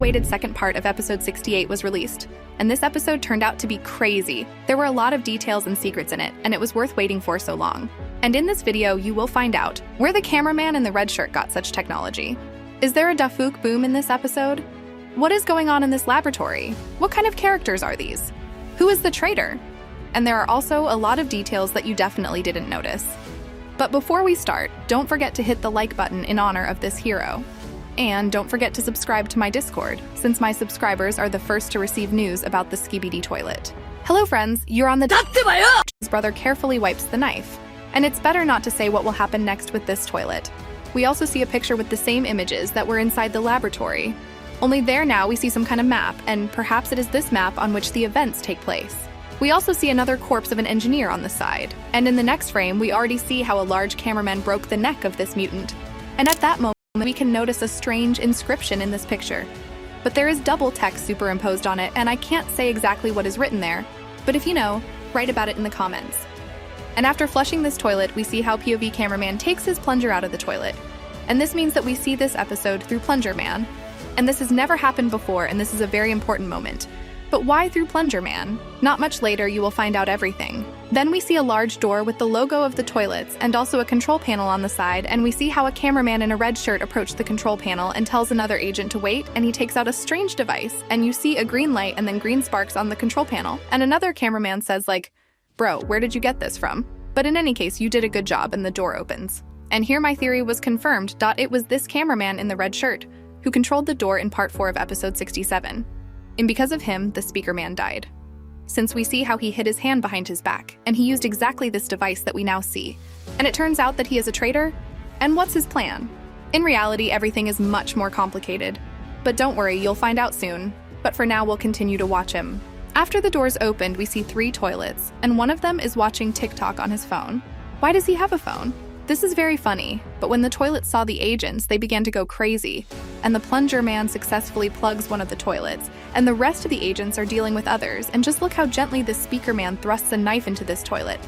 Awaited second part of episode 68 was released, and this episode turned out to be crazy. There were a lot of details and secrets in it, and it was worth waiting for so long. And in this video, you will find out where the cameraman in the red shirt got such technology. Is there a Dafuk boom in this episode? What is going on in this laboratory? What kind of characters are these? Who is the traitor? And there are also a lot of details that you definitely didn't notice. But before we start, don't forget to hit the like button in honor of this hero. And don't forget to subscribe to my Discord, since my subscribers are the first to receive news about the skibidi toilet. Hello friends, you're on the His brother carefully wipes the knife. And it's better not to say what will happen next with this toilet. We also see a picture with the same images that were inside the laboratory. Only there now we see some kind of map, and perhaps it is this map on which the events take place. We also see another corpse of an engineer on the side. And in the next frame, we already see how a large cameraman broke the neck of this mutant. And at that moment, we can notice a strange inscription in this picture. But there is double text superimposed on it, and I can't say exactly what is written there. But if you know, write about it in the comments. And after flushing this toilet, we see how POV cameraman takes his plunger out of the toilet. And this means that we see this episode through Plunger Man. And this has never happened before, and this is a very important moment. But why through Plunger Man? Not much later, you will find out everything. Then we see a large door with the logo of the toilets and also a control panel on the side, and we see how a cameraman in a red shirt approached the control panel and tells another agent to wait, and he takes out a strange device, and you see a green light and then green sparks on the control panel. And another cameraman says like, "Bro, where did you get this from?" But in any case, you did a good job, and the door opens. And here my theory was confirmed. It was this cameraman in the red shirt who controlled the door in part 4 of episode 67. And because of him, the speaker man died. Since we see how he hid his hand behind his back, and he used exactly this device that we now see. And it turns out that he is a traitor? And what's his plan? In reality, everything is much more complicated. But don't worry, you'll find out soon. But for now, we'll continue to watch him. After the doors opened, we see 3 toilets, and one of them is watching TikTok on his phone. Why does he have a phone? This is very funny, but when the toilets saw the agents, they began to go crazy, and the plunger man successfully plugs one of the toilets, and the rest of the agents are dealing with others, and just look how gently the speaker man thrusts a knife into this toilet.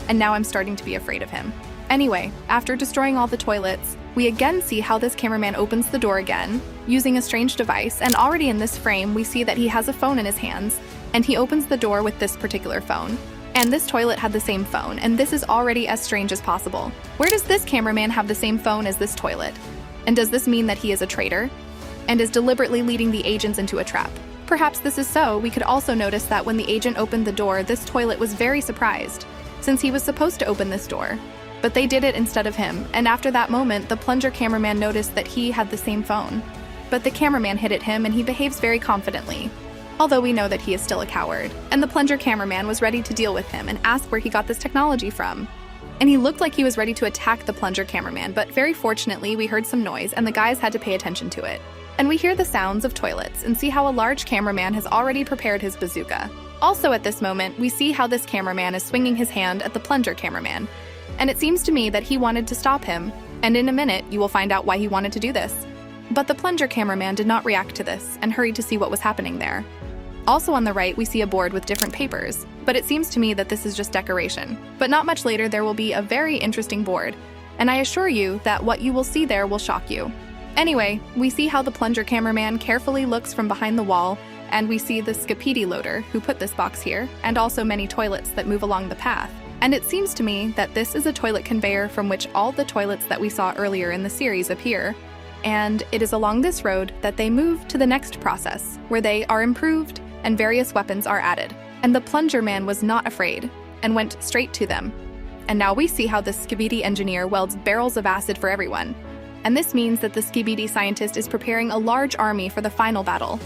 And now I'm starting to be afraid of him. Anyway, after destroying all the toilets, we again see how this cameraman opens the door again, using a strange device, and already in this frame we see that he has a phone in his hands, and he opens the door with this particular phone. And this toilet had the same phone, and this is already as strange as possible. Where does this cameraman have the same phone as this toilet? And does this mean that he is a traitor? And is deliberately leading the agents into a trap? Perhaps this is so. We could also notice that when the agent opened the door, this toilet was very surprised, since he was supposed to open this door. But they did it instead of him, and after that moment, the plunger cameraman noticed that he had the same phone. But the cameraman hit at him, and he behaves very confidently, although we know that he is still a coward. And the plunger cameraman was ready to deal with him and ask where he got this technology from. And he looked like he was ready to attack the plunger cameraman, but very fortunately, we heard some noise, and the guys had to pay attention to it. And we hear the sounds of toilets and see how a large cameraman has already prepared his bazooka. Also at this moment, we see how this cameraman is swinging his hand at the plunger cameraman. And it seems to me that he wanted to stop him, and in a minute, you will find out why he wanted to do this. But the plunger cameraman did not react to this and hurried to see what was happening there. Also on the right, we see a board with different papers, but it seems to me that this is just decoration. But not much later, there will be a very interesting board, and I assure you that what you will see there will shock you. Anyway, we see how the plunger cameraman carefully looks from behind the wall, and we see the skibidi loader who put this box here, and also many toilets that move along the path. And it seems to me that this is a toilet conveyor from which all the toilets that we saw earlier in the series appear, and it is along this road that they move to the next process, where they are improved and various weapons are added. And the plunger man was not afraid, and went straight to them. And now we see how the skibidi engineer welds barrels of acid for everyone. And this means that the skibidi scientist is preparing a large army for the final battle.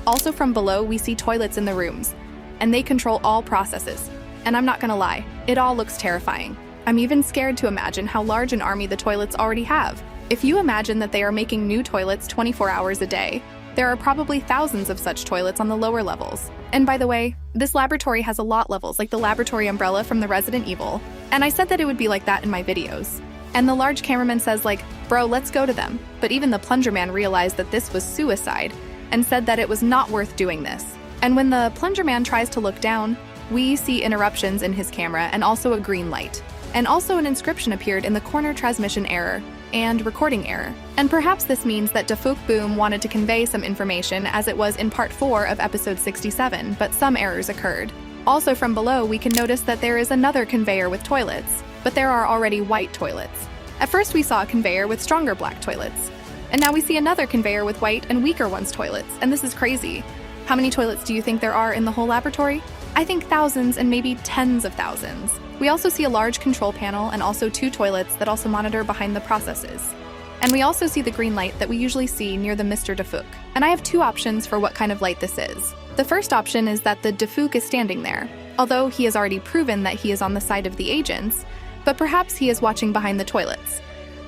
Also from below, we see toilets in the rooms, and they control all processes. And I'm not gonna lie, it all looks terrifying. I'm even scared to imagine how large an army the toilets already have. If you imagine that they are making new toilets 24 hours a day, there are probably thousands of such toilets on the lower levels. And by the way, this laboratory has a lot levels, like the laboratory umbrella from the Resident Evil. And I said that it would be like that in my videos. And the large cameraman says like, bro, let's go to them. But even the plunger man realized that this was suicide and said that it was not worth doing this. And when the plunger man tries to look down, we see interruptions in his camera and also a green light. And also an inscription appeared in the corner: transmission error and recording error. And perhaps this means that Defuk Boom wanted to convey some information as it was in part 4 of episode 67, but some errors occurred. Also from below, we can notice that there is another conveyor with toilets, but there are already white toilets. At first we saw a conveyor with stronger black toilets, and now we see another conveyor with white and weaker ones toilets, and this is crazy. How many toilets do you think there are in the whole laboratory? I think thousands and maybe tens of thousands. We also see a large control panel and also 2 toilets that also monitor behind the processes. And we also see the green light that we usually see near the Mr. Defuk. And I have 2 options for what kind of light this is. The first option is that the Defuk is standing there, although he has already proven that he is on the side of the agents, but perhaps he is watching behind the toilets.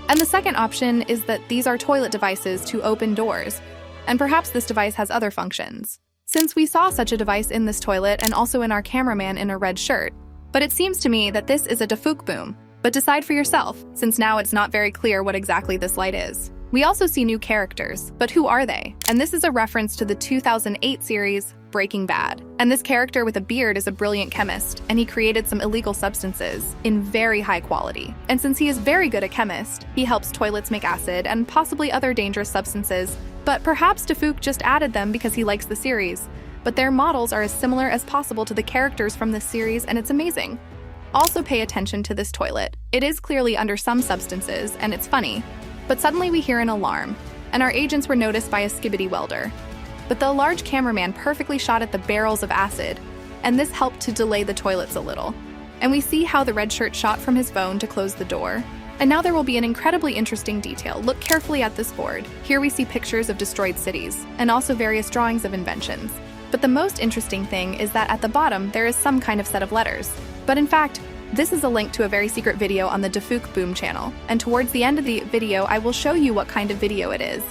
And the second option is that these are toilet devices to open doors, and perhaps this device has other functions. Since we saw such a device in this toilet and also in our cameraman in a red shirt, but it seems to me that this is a Defuk Boom. But decide for yourself, since now it's not very clear what exactly this light is. We also see new characters, but who are they? And this is a reference to the 2008 series, Breaking Bad. And this character with a beard is a brilliant chemist, and he created some illegal substances in very high quality. And since he is very good a chemist, he helps toilets make acid and possibly other dangerous substances, but perhaps Defuk just added them because he likes the series. But their models are as similar as possible to the characters from this series, and it's amazing. Also pay attention to this toilet. It is clearly under some substances, and it's funny. But suddenly we hear an alarm, and our agents were noticed by a skibidi welder. But the large cameraman perfectly shot at the barrels of acid, and this helped to delay the toilets a little. And we see how the red shirt shot from his phone to close the door. And now there will be an incredibly interesting detail. Look carefully at this board. Here we see pictures of destroyed cities, and also various drawings of inventions. But the most interesting thing is that at the bottom there is some kind of set of letters. But in fact, this is a link to a very secret video on the Defuk Boom channel, and towards the end of the video I will show you what kind of video it is.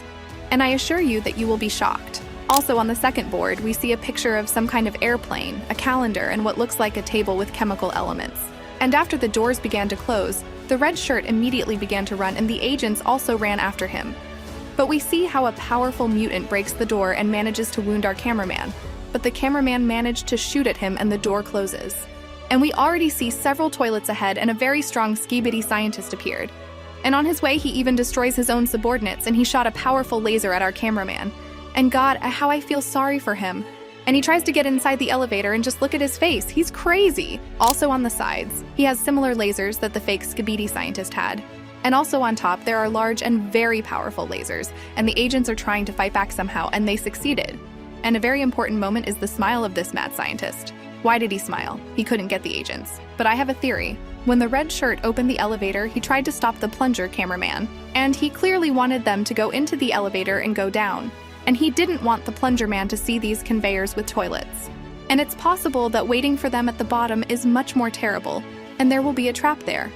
And I assure you that you will be shocked. Also on the second board, we see a picture of some kind of airplane, a calendar, and what looks like a table with chemical elements. And after the doors began to close, the red shirt immediately began to run, and the agents also ran after him. But we see how a powerful mutant breaks the door and manages to wound our cameraman. But the cameraman managed to shoot at him and the door closes. And we already see several toilets ahead, and a very strong skibidi scientist appeared. And on his way, he even destroys his own subordinates, and he shot a powerful laser at our cameraman. And God, how I feel sorry for him. And he tries to get inside the elevator, and just look at his face, he's crazy. Also on the sides, he has similar lasers that the fake skibidi scientist had. And also on top, there are large and very powerful lasers, and the agents are trying to fight back somehow, and they succeeded. And a very important moment is the smile of this mad scientist. Why did he smile? He couldn't get the agents. But I have a theory. When the red shirt opened the elevator, he tried to stop the plunger cameraman, and he clearly wanted them to go into the elevator and go down. And he didn't want the plunger man to see these conveyors with toilets. And it's possible that waiting for them at the bottom is much more terrible, and there will be a trap there.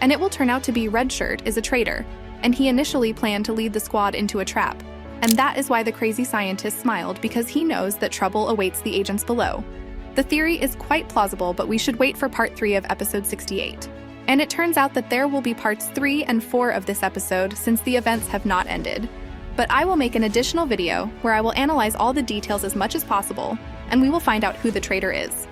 And it will turn out to be Red Shirt is a traitor, and he initially planned to lead the squad into a trap. And that is why the crazy scientist smiled, because he knows that trouble awaits the agents below. The theory is quite plausible, but we should wait for part 3 of episode 68. And it turns out that there will be parts 3 and 4 of this episode, since the events have not ended. But I will make an additional video where I will analyze all the details as much as possible, and we will find out who the traitor is.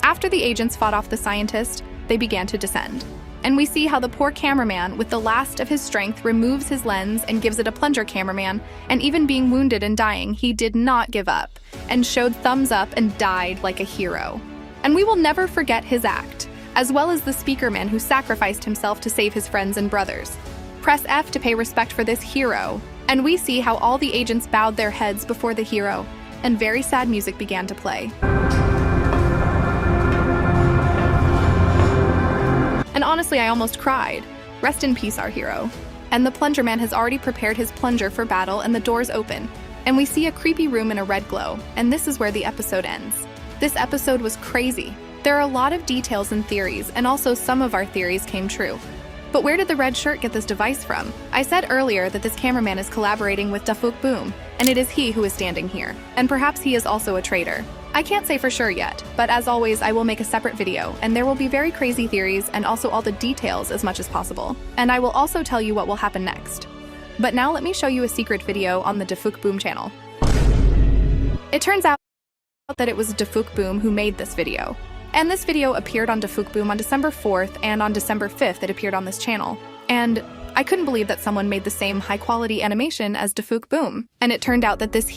After the agents fought off the scientist, they began to descend. And we see how the poor cameraman, with the last of his strength, removes his lens and gives it a plunger cameraman, and even being wounded and dying, he did not give up, and showed thumbs up and died like a hero. And we will never forget his act, as well as the speakerman who sacrificed himself to save his friends and brothers. Press F to pay respect for this hero, and we see how all the agents bowed their heads before the hero, and very sad music began to play. And honestly, I almost cried. Rest in peace, our hero. And the plunger man has already prepared his plunger for battle, and the doors open. And we see a creepy room in a red glow, and this is where the episode ends. This episode was crazy. There are a lot of details and theories, and also some of our theories came true. But where did the red shirt get this device from? I said earlier that this cameraman is collaborating with Dafuk Boom, and it is he who is standing here. And perhaps he is also a traitor. I can't say for sure yet, but as always, I will make a separate video, and there will be very crazy theories and also all the details as much as possible. And I will also tell you what will happen next. But now let me show you a secret video on the Dafuk Boom channel. It turns out that it was Dafuk Boom who made this video. And this video appeared on Dafuk Boom on December 4th, and on December 5th it appeared on this channel. And I couldn't believe that someone made the same high-quality animation as Dafuk Boom. And it turned out that this